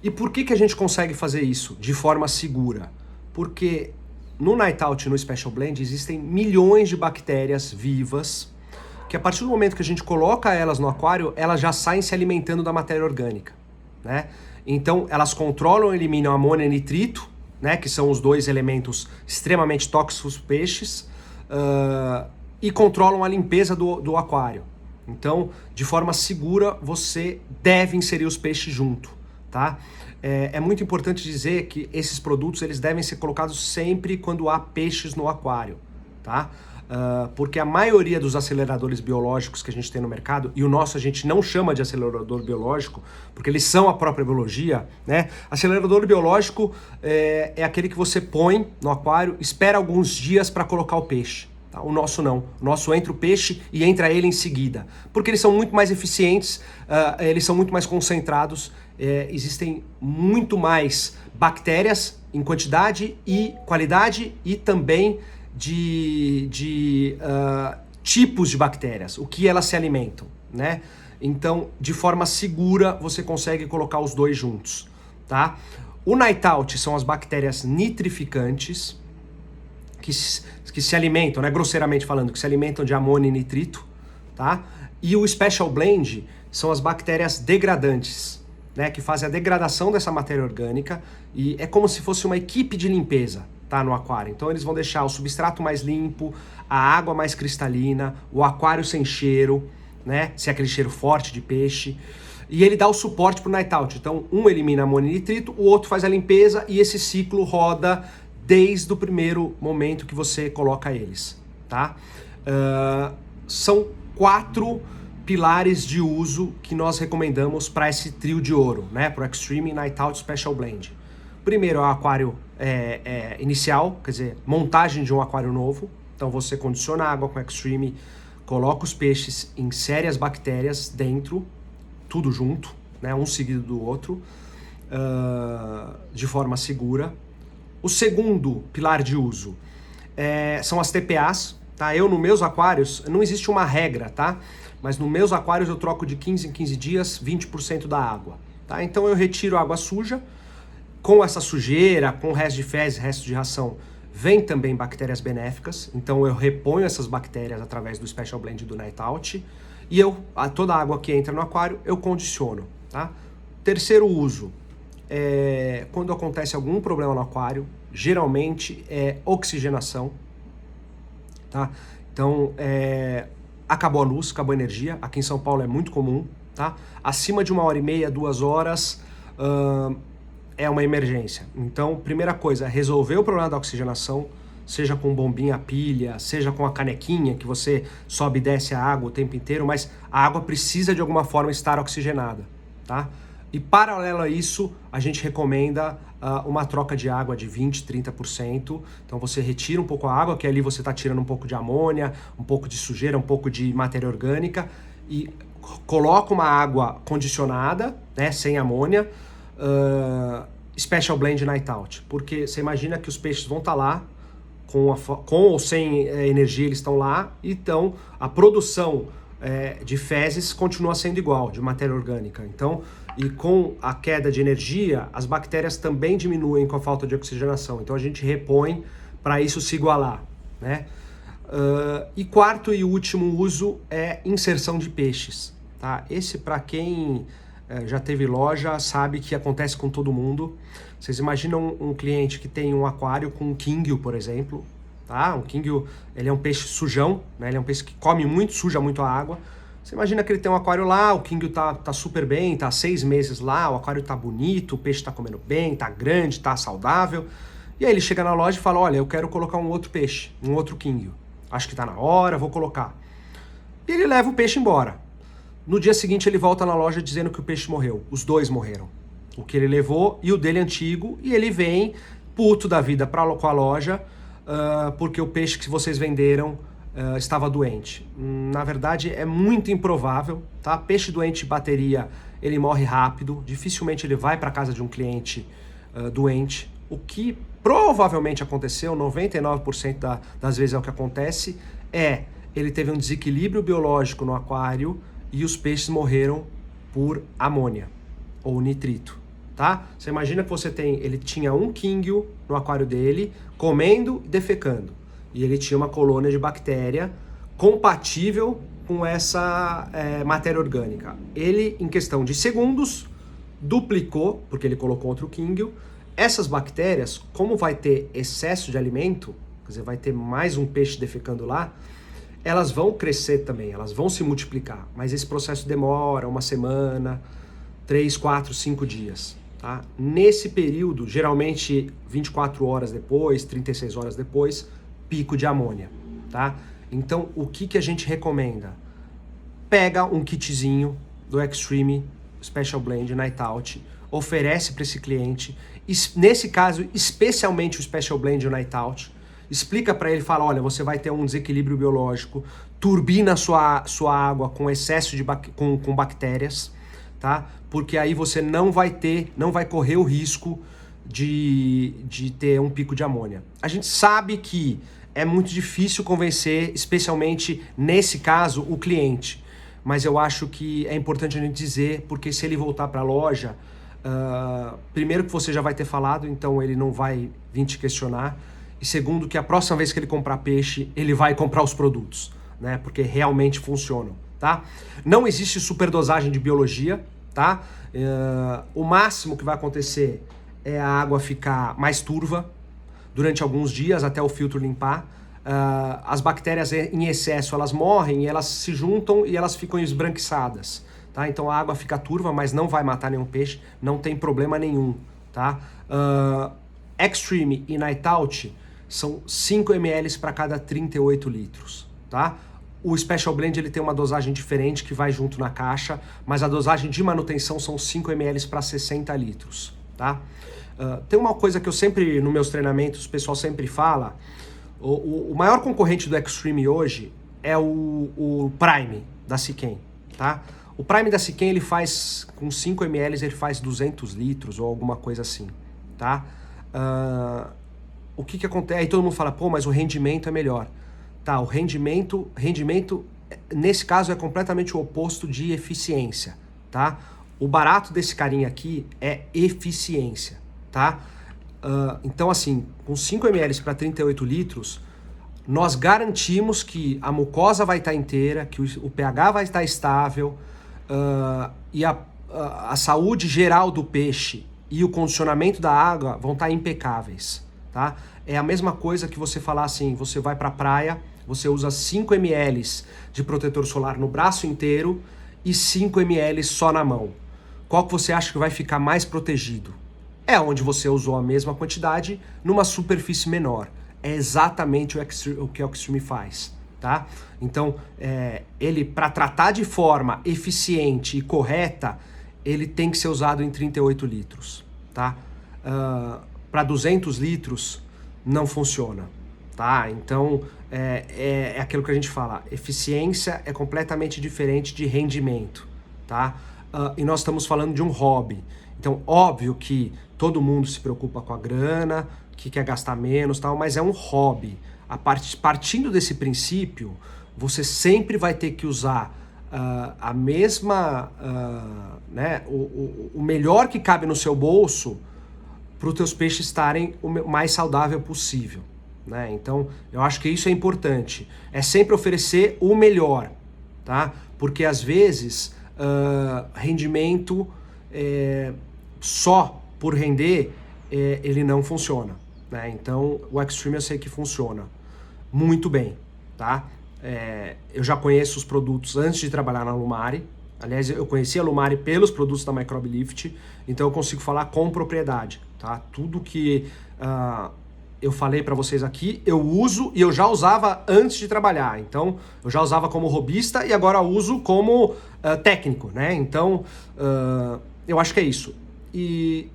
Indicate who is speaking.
Speaker 1: E por que a gente consegue fazer isso de forma segura? Porque no Night Out e no Special Blend existem milhões de bactérias vivas que a partir do momento que a gente coloca elas no aquário, elas já saem se alimentando da matéria orgânica, né? Então elas controlam e eliminam amônia e nitrito, né, que são os dois elementos extremamente tóxicos para peixes, e controlam a limpeza do aquário. Então, de forma segura, você deve inserir os peixes junto, tá? É muito importante dizer que esses produtos eles devem ser colocados sempre quando há peixes no aquário, tá? Porque a maioria dos aceleradores biológicos que a gente tem no mercado, e o nosso a gente não chama de acelerador biológico, porque eles são a própria biologia, né? Acelerador biológico é aquele que você põe no aquário, espera alguns dias para colocar o peixe. Tá? O nosso não. O nosso entra o peixe e entra ele em seguida. Porque eles são muito mais eficientes, eles são muito mais concentrados, existem muito mais bactérias em quantidade e qualidade e também de tipos de bactérias, o que elas se alimentam, né? Então, de forma segura, você consegue colocar os dois juntos, tá? O Night Out são as bactérias nitrificantes, que se alimentam, né, grosseiramente falando, que se alimentam de amônia e nitrito, tá? E o Special Blend são as bactérias degradantes, né, que fazem a degradação dessa matéria orgânica e é como se fosse uma equipe de limpeza, tá, no aquário. Então eles vão deixar o substrato mais limpo, a água mais cristalina, o aquário sem cheiro, né, sem aquele cheiro forte de peixe. E ele dá o suporte para o Night Out. Então um elimina amônia e nitrito, o outro faz a limpeza e esse ciclo roda desde o primeiro momento que você coloca eles, tá? São 4 pilares de uso que nós recomendamos para esse trio de ouro, né? Para o Extreme Night Out Special Blend. Primeiro é o aquário inicial, quer dizer, montagem de um aquário novo. Então você condiciona a água com Extreme, coloca os peixes, insere as bactérias dentro, tudo junto, né? Um seguido do outro, de forma segura. O segundo pilar de uso são as TPAs, tá? Eu, nos meus aquários, não existe uma regra, tá? Mas nos meus aquários eu troco de 15 em 15 dias 20% da água, tá? Então eu retiro a água suja, com essa sujeira, com o resto de fezes, resto de ração, vem também bactérias benéficas, então eu reponho essas bactérias através do Special Blend do Night Out, e toda a água que entra no aquário eu condiciono, tá? Terceiro uso, quando acontece algum problema no aquário, geralmente é oxigenação, tá? Então, acabou a luz, acabou a energia, aqui em São Paulo é muito comum, tá? Acima de 1h30, 2 horas, é uma emergência. Então, primeira coisa, resolver o problema da oxigenação, seja com bombinha, pilha, seja com a canequinha, que você sobe e desce a água o tempo inteiro, mas a água precisa de alguma forma estar oxigenada, tá? E paralelo a isso, a gente recomenda uma troca de água de 20%, 30%. Então você retira um pouco a água, que ali você está tirando um pouco de amônia, um pouco de sujeira, um pouco de matéria orgânica, e coloca uma água condicionada, né, sem amônia, Special Blend Night Out. Porque você imagina que os peixes vão estar lá, com ou sem energia eles estão lá, então a produção de fezes continua sendo igual, de matéria orgânica. Então, e com a queda de energia, as bactérias também diminuem com a falta de oxigenação. Então a gente repõe para isso se igualar, né? E quarto e último uso é inserção de peixes, tá? Esse, para quem já teve loja, sabe que acontece com todo mundo. Vocês imaginam um cliente que tem um aquário com um Kingio, por exemplo, tá? Um Kingio, ele é um peixe sujão, né? Ele é um peixe que come muito, suja muito a água. Você imagina que ele tem um aquário lá, o Kingio tá super bem, tá 6 meses lá, o aquário tá bonito, o peixe tá comendo bem, tá grande, tá saudável. E aí ele chega na loja e fala, olha, eu quero colocar um outro peixe, um outro Kingio. Acho que tá na hora, vou colocar. E ele leva o peixe embora. No dia seguinte ele volta na loja dizendo que o peixe morreu. Os dois morreram. O que ele levou e o dele antigo. E ele vem puto da vida com a loja, porque o peixe que vocês venderam estava doente. Na verdade é muito improvável, tá? Peixe doente de bateria, ele morre rápido, dificilmente ele vai para casa de um cliente doente. O que provavelmente aconteceu, 99% das vezes é o que acontece, ele teve um desequilíbrio biológico no aquário e os peixes morreram por amônia ou nitrito, tá? Você imagina que ele tinha um Kinggill no aquário dele, comendo e defecando. E ele tinha uma colônia de bactéria compatível com essa matéria orgânica. Ele, em questão de segundos, duplicou, porque ele colocou outro Kinggill. Essas bactérias, como vai ter excesso de alimento, quer dizer, vai ter mais um peixe defecando lá, elas vão crescer também, elas vão se multiplicar. Mas esse processo demora uma semana, 3, 4, 5 dias. Tá? Nesse período, geralmente 24 horas depois, 36 horas depois, pico de amônia. Tá? Então, o que a gente recomenda? Pega um kitzinho do Extreme Special Blend Night Out, oferece para esse cliente, nesse caso, especialmente o Special Blend Night Out, explica para ele, fala, olha, você vai ter um desequilíbrio biológico, turbina sua água com excesso de com bactérias, tá? Porque aí você não vai correr o risco de ter um pico de amônia. A gente sabe que é muito difícil convencer, especialmente nesse caso, o cliente. Mas eu acho que é importante a gente dizer, porque se ele voltar para a loja, primeiro que você já vai ter falado, então ele não vai vir te questionar. E segundo, que a próxima vez que ele comprar peixe, ele vai comprar os produtos, né? Porque realmente funcionam, tá? Não existe superdosagem de biologia, tá? O máximo que vai acontecer é a água ficar mais turva durante alguns dias até o filtro limpar. As bactérias em excesso, elas morrem, elas se juntam e elas ficam esbranquiçadas, tá? Então a água fica turva, mas não vai matar nenhum peixe, não tem problema nenhum, tá? Extreme e Night Out são 5 ml para cada 38 litros, tá? O Special Blend ele tem uma dosagem diferente que vai junto na caixa, mas a dosagem de manutenção são 5 ml para 60 litros, tá? Tem uma coisa que eu sempre, nos meus treinamentos, o pessoal sempre fala, o maior concorrente do Extreme hoje é o Prime da Siquem, tá? O Prime da Siquem, ele faz, com 5 ml, ele faz 200 litros ou alguma coisa assim, tá? O que acontece? Aí todo mundo fala, pô, mas o rendimento é melhor. Tá, o rendimento, nesse caso, é completamente o oposto de eficiência, tá? O barato desse carinha aqui é eficiência, tá? Então, assim, com 5 ml para 38 litros, nós garantimos que a mucosa vai estar inteira, que o pH vai estar estável, e a saúde geral do peixe e o condicionamento da água vão estar impecáveis, tá? É a mesma coisa que você falar assim, você vai para a praia, você usa 5 ml de protetor solar no braço inteiro e 5 ml só na mão. Qual que você acha que vai ficar mais protegido? É onde você usou a mesma quantidade numa superfície menor. É exatamente o que o Extreme faz, tá? Então, ele, para tratar de forma eficiente e correta, ele tem que ser usado em 38 litros, tá? Para 200 litros não funciona, tá? Então, é aquilo que a gente fala, eficiência é completamente diferente de rendimento, tá? E nós estamos falando de um hobby. Então, óbvio que todo mundo se preocupa com a grana, que quer gastar menos, tal, mas é um hobby. Partindo desse princípio, você sempre vai ter que usar a mesma, né, o melhor que cabe no seu bolso para os teus peixes estarem o mais saudável possível, né? Então, eu acho que isso é importante. É sempre oferecer o melhor, tá? Porque às vezes rendimento só por render ele não funciona, né? Então, o Extreme eu sei que funciona muito bem, tá? Eu já conheço os produtos antes de trabalhar na Lumari. Aliás, eu conheci a Lumari pelos produtos da Microbe Lift, então eu consigo falar com propriedade, tá? Tudo que eu falei para vocês aqui, eu uso e eu já usava antes de trabalhar. Então, eu já usava como hobbyista e agora uso como técnico, né? Então, eu acho que é isso. E